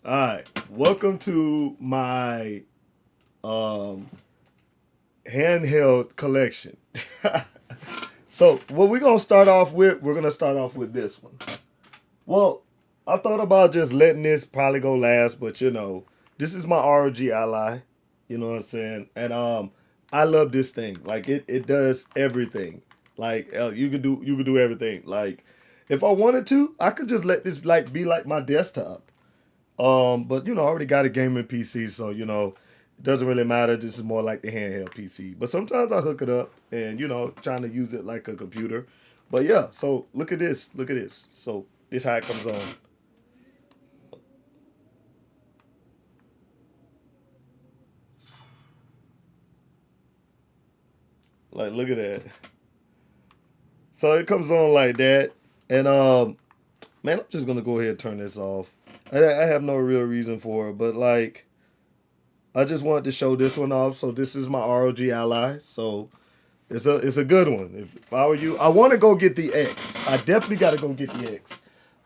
All right, welcome to my um, handheld collection. So, what we're gonna start off with, we're gonna start off with this one. Well, I thought about just letting this probably go last, but this is my ROG ally. You know what I'm saying? And I love this thing. Like it does everything. Like you could do everything. Like if I wanted to, I could just let this like be like my desktop. But I already got a gaming PC, so it doesn't really matter. This is more like the handheld PC. But sometimes I hook it up and trying to use it like a computer. But yeah, so look at this. Look at this. So this how it comes on. Like look at that. So it comes on like that. And man, I'm just gonna go ahead and turn this off. I have no real reason for it, but like I just wanted to show this one off. So this is my ROG Ally. So it's a good one. If I were you, I want to go get the X. I definitely got to go get the X.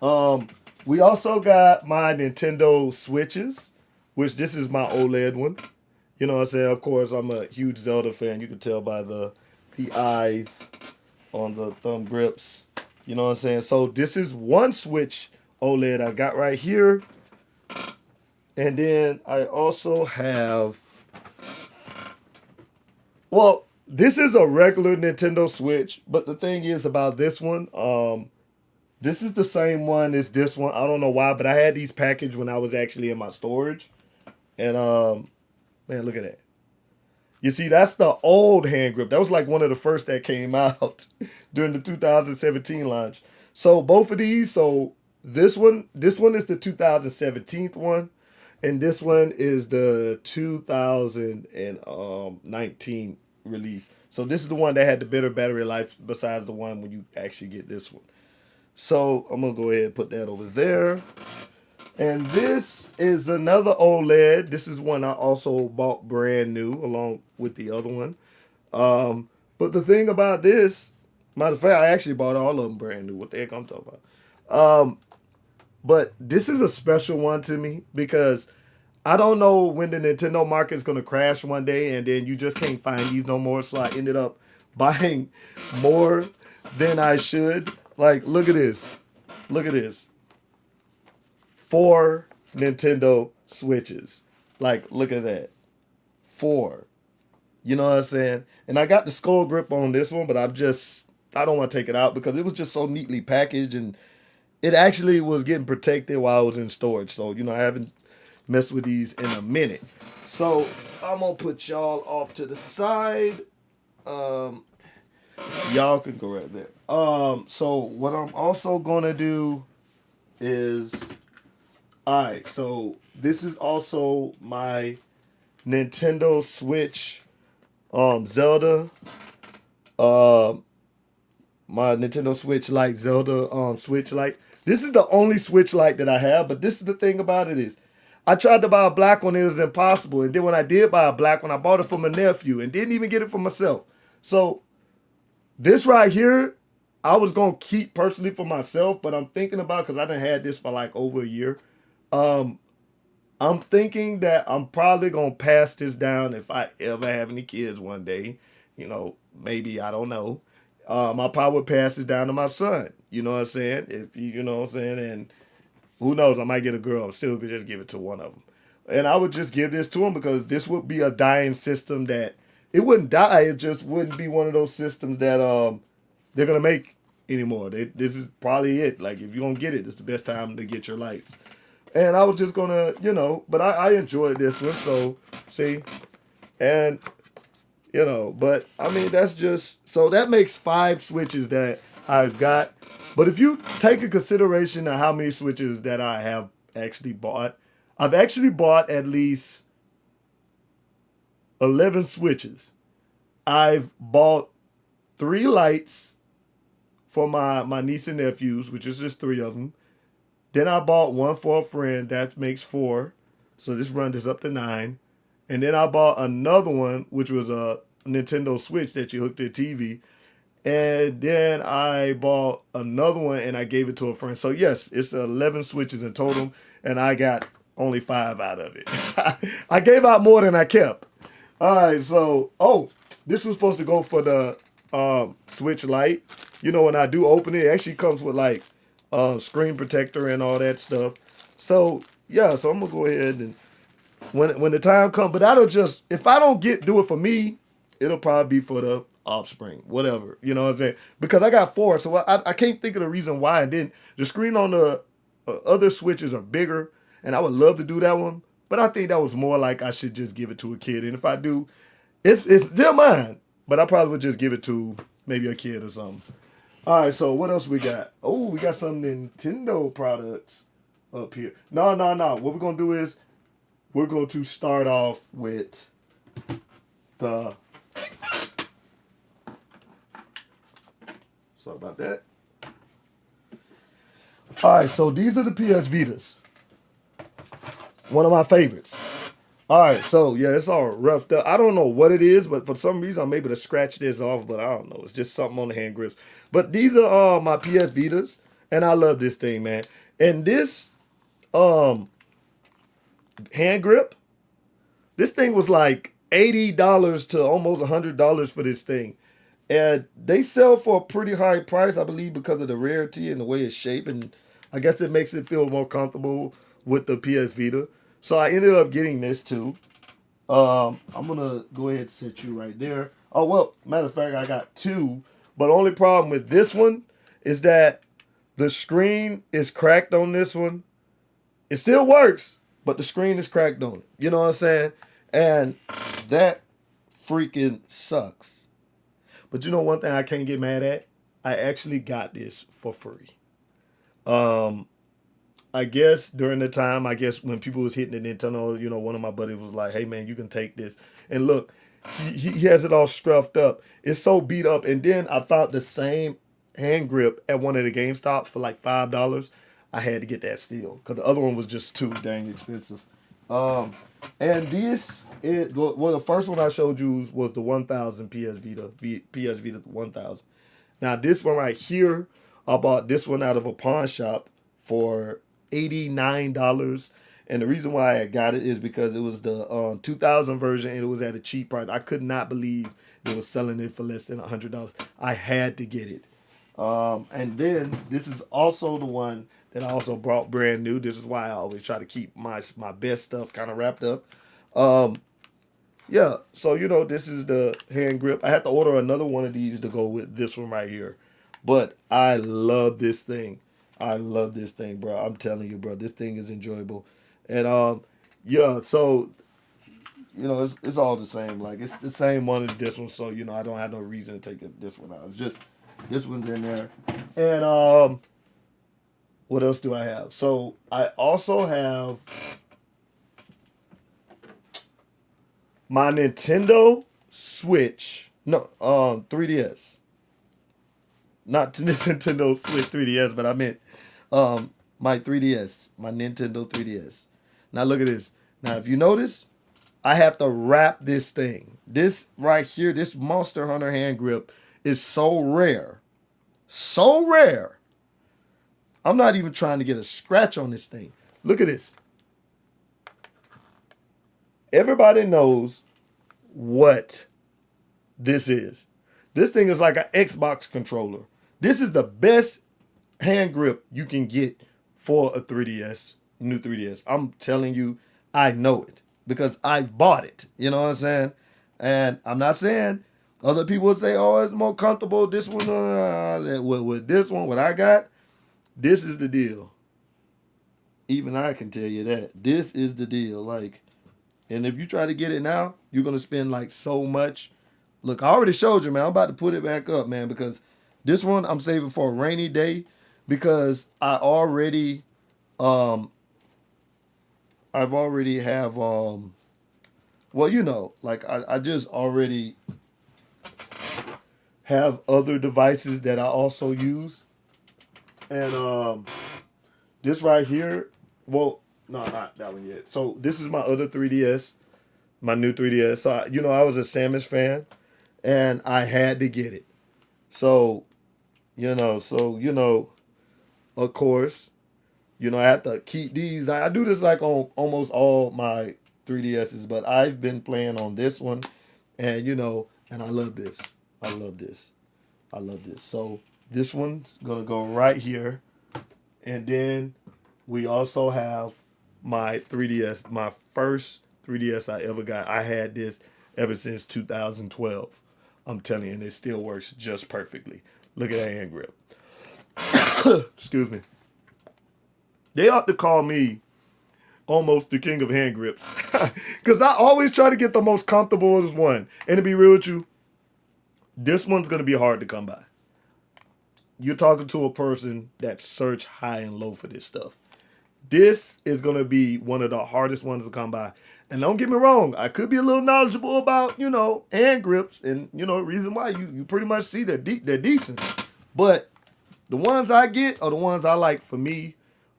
Um, we also got my Nintendo Switches, which this is my OLED one. You know what I'm saying? Of course, I'm a huge Zelda fan. You can tell by the eyes on the thumb grips. You know what I'm saying? So this is one Switch OLED I got right here, and then I also have. Well, this is a regular Nintendo Switch, but the thing is about this one, this is the same one as this one. I don't know why, but I had these packaged when I was actually in my storage, and man, look at that. You see, that's the old hand grip. That was like one of the first that came out during the 2017 launch. So both of these, so this one is the 2017 one, and this one is the 2019 release. So this is the one that had the better battery life besides the one when you actually get this one. So I'm gonna go ahead and put that over there. And this is another OLED. This is one I also bought brand new along with the other one. But the thing about this, matter of fact, I actually bought all of them brand new. What the heck I'm talking about? But this is a special one to me because I don't know when the Nintendo market is gonna crash one day, and then you just can't find these no more. So I ended up buying more than I should. Like, look at this. Look at this. Four Nintendo Switches. Like, look at that. Four. You know what I'm saying? And I got the skull grip on this one, but I don't want to take it out because it was just so neatly packaged and it actually was getting protected while I was in storage. So, I haven't messed with these in a minute. So I'm gonna put y'all off to the side. Um, y'all can go right there. So what I'm also gonna do is, all right. So this is also my Nintendo Switch, Zelda, uh, my Nintendo Switch Lite Zelda, Switch Lite. This is the only Switch Lite that I have, but this is the thing about it is, I tried to buy a black one, it was impossible, and then when I did buy a black one, I bought it for my nephew and didn't even get it for myself. So this right here, I was gonna keep personally for myself, but I'm thinking about because I done had this for like over a year. Um, I'm thinking that I'm probably gonna pass this down if I ever have any kids one day. Maybe I don't know. I'll probably pass this down to my son. You know what I'm saying? If you know what I'm saying, and who knows, I might get a girl. I'm still could just give it to one of them, and I would just give this to him because this would be a dying system that it wouldn't die. It just wouldn't be one of those systems that they're gonna make anymore. This is probably it. Like if you're gonna get it, it's the best time to get your lights. And I was just gonna, but I enjoyed this one. So see, and but I mean that's just so that makes five switches that I've got. But if you take a consideration of how many switches that I have actually bought, I've actually bought at least 11 switches. I've bought three lights for my niece and nephews, which is just three of them. Then I bought one for a friend. That makes four. So this run this up to nine. And then I bought another one, which was a Nintendo Switch that you hooked to the TV. And then I bought another one and I gave it to a friend. So yes, it's 11 switches in total. And I got only 5 out of it. I gave out more than I kept. All right, so this was supposed to go for the Switch Lite. You know, when I do open it, it actually comes with like screen protector and all that stuff. So yeah, so I'm gonna go ahead and when the time comes, but that'll just if I don't do it for me, it'll probably be for the offspring, whatever. You know what I'm saying? Because I got 4, so I can't think of the reason why. And then the screen on the other switches are bigger, and I would love to do that one, but I think that was more like I should just give it to a kid. And if I do, it's still mine, but I probably would just give it to maybe a kid or something. All right, so what else we got? Oh, we got some Nintendo products up here. No, no, no. What we're gonna do is we're going to start off with the. Sorry about that. All right, so these are the PS Vitas. One of my favorites. All right, so yeah, it's all roughed up. I don't know what it is, but for some reason I'm able to scratch this off, but I don't know. It's just something on the hand grips. But these are my PS Vitas, and I love this thing, man. And this hand grip, this thing was like $80 to almost $100 for this thing. And they sell for a pretty high price, I believe, because of the rarity and the way it's shaped. And I guess it makes it feel more comfortable with the PS Vita. So I ended up getting this too. I'm going to go ahead and set you right there. Oh, well, matter of fact, I got 2. But the only problem with this one is that the screen is cracked on this one. It still works, but the screen is cracked on it. You know what I'm saying? And that freaking sucks. But you know one thing I can't get mad at? I actually got this for free. I guess during the time, when people was hitting the Nintendo, you know, one of my buddies was like, hey man, you can take this. And look, he has it all scruffed up. It's so beat up. And then I found the same hand grip at one of the GameStops for like $5. I had to get that still because the other one was just too dang expensive. And the first one I showed you was the 1000 PS Vita 1000. Now this one right here, I bought this one out of a pawn shop for $89. And the reason why I got it is because it was the 2000 version and it was at a cheap price. I could not believe they were selling it for less than $100. I had to get it. And then this is also the one that I also brought brand new. This is why I always try to keep my best stuff kind of wrapped up. Yeah, so you know this is the hand grip. I had to order another one of these to go with this one right here. But I love this thing. I love this thing, bro. I'm telling you, bro, this thing is enjoyable. And yeah, so you know it's all the same. Like it's the same one as this one, so you know I don't have no reason to take this one out. It's just this one's in there. And what else do I have? So I also have my Nintendo Switch. No, 3DS. Not this Nintendo Switch 3DS, but I meant my 3DS, my Nintendo 3DS. Now look at this. Now if you notice, I have to wrap this thing. This right here, this Monster Hunter hand grip is so rare. So rare. I'm not even trying to get a scratch on this thing. Look at this. Everybody knows what this is. This thing is like an Xbox controller. This is the best hand grip you can get for a 3DS, new 3DS. I'm telling you, I know it because I bought it. You know what I'm saying? And I'm not saying other people would say, oh, it's more comfortable. This one, with this one, what I got, this is the deal. Even I can tell you that. This is the deal. Like, and if you try to get it now, you're going to spend like so much. Look, I already showed you, man. I'm about to put it back up, man, because this one I'm saving for a rainy day because I've already have, well, you know, like I just already have other devices that I also use. And this right here, well, no, not that one yet. So this is my other 3DS, my new 3DS. So, you know, I was a Samus fan and I had to get it. So, you know, of course, You know, I have to keep these. I do this like on almost all my 3DSs, but I've been playing on this one, and you know, and I love this. I love this. I love this. So this one's gonna go right here, and then we also have my 3DS, my first 3DS I ever got. I had this ever since 2012. I'm telling you, and it still works just perfectly. Look at that hand grip. Excuse me. They ought to call me almost the king of hand grips. Because I always try to get the most comfortable one. And to be real with you, this one's going to be hard to come by. You're talking to a person that search high and low for this stuff. This is going to be one of the hardest ones to come by. And don't get me wrong, I could be a little knowledgeable about, you know, hand grips. And, you know, the reason why you pretty much see that they're decent. But the ones I get are the ones I like for me.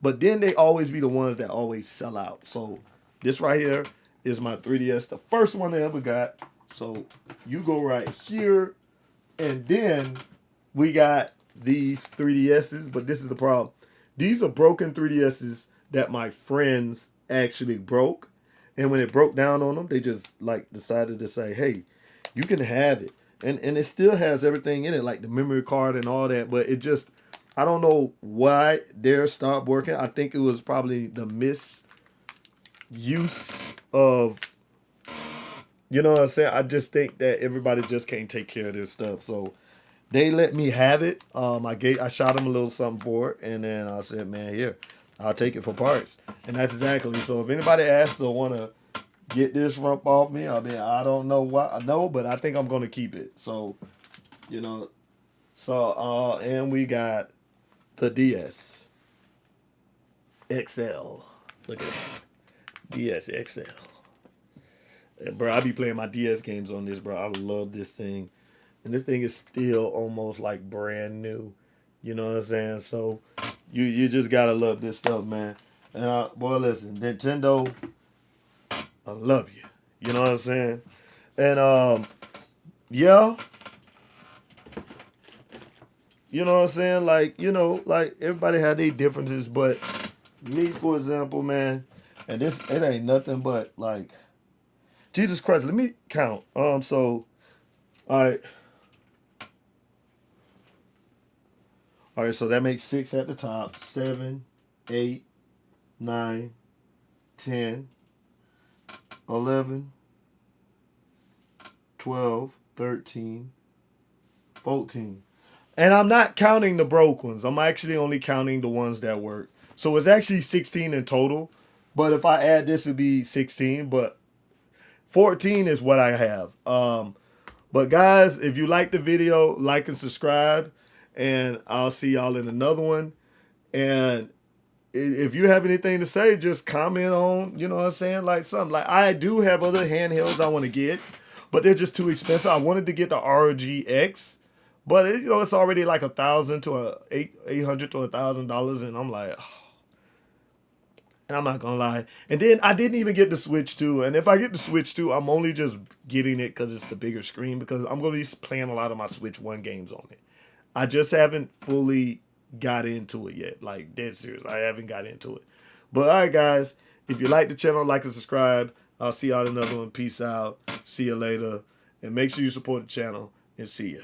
But then they always be the ones that always sell out. So this right here is my 3DS, the first one I ever got. So you go right here. And then we got these 3DSs. But this is the problem. These are broken 3DSs that my friends actually broke. And when it broke down on them, they just like decided to say, hey, you can have it. And it still has everything in it, like the memory card and all that. But it just, I don't know why theirs stopped working. I think it was probably the misuse of, you know what I'm saying? I just think that everybody just can't take care of this stuff. So they let me have it. I shot them a little something for it. And then I said, man, here, I'll take it for parts. And that's exactly. So if anybody asks or want to get this rump off me, I mean, I don't know why. I know, but I think I'm going to keep it. So, you know. So, and we got the DS XL. Look at that. DS XL. And bro, I be playing my DS games on this, bro. I love this thing. And this thing is still almost like brand new. You know what I'm saying? So you just gotta love this stuff, man. And boy, listen, Nintendo, I love you. You know what I'm saying? And yeah. You know what I'm saying? Like, you know, like everybody had their differences, but me, for example, man, and it ain't nothing but like Jesus Christ, let me count. So all right. All right, so that makes 6 at the top. 7, 8, 9, 10, 11, 12, 13, 14. And I'm not counting the broke ones. I'm actually only counting the ones that work. So it's actually 16 in total. But if I add this, it'd be 16. But 14 is what I have. But guys, if you like the video, like and subscribe. And I'll see y'all in another one. And if you have anything to say, just comment on, you know what I'm saying? Like something. Like I do have other handhelds I want to get, but they're just too expensive. I wanted to get the RGX. But you know, it's already like $1,000 to $800 to $1,000, and I'm like, oh. And I'm not gonna lie. And then I didn't even get the Switch 2. And if I get the Switch 2, I'm only just getting it because it's the bigger screen. Because I'm gonna be playing a lot of my Switch 1 games on it. I just haven't fully got into it yet. Like dead serious, I haven't got into it. But all right, guys, if you like the channel, like and subscribe. I'll see y'all in another one. Peace out. See you later, and make sure you support the channel. And see ya.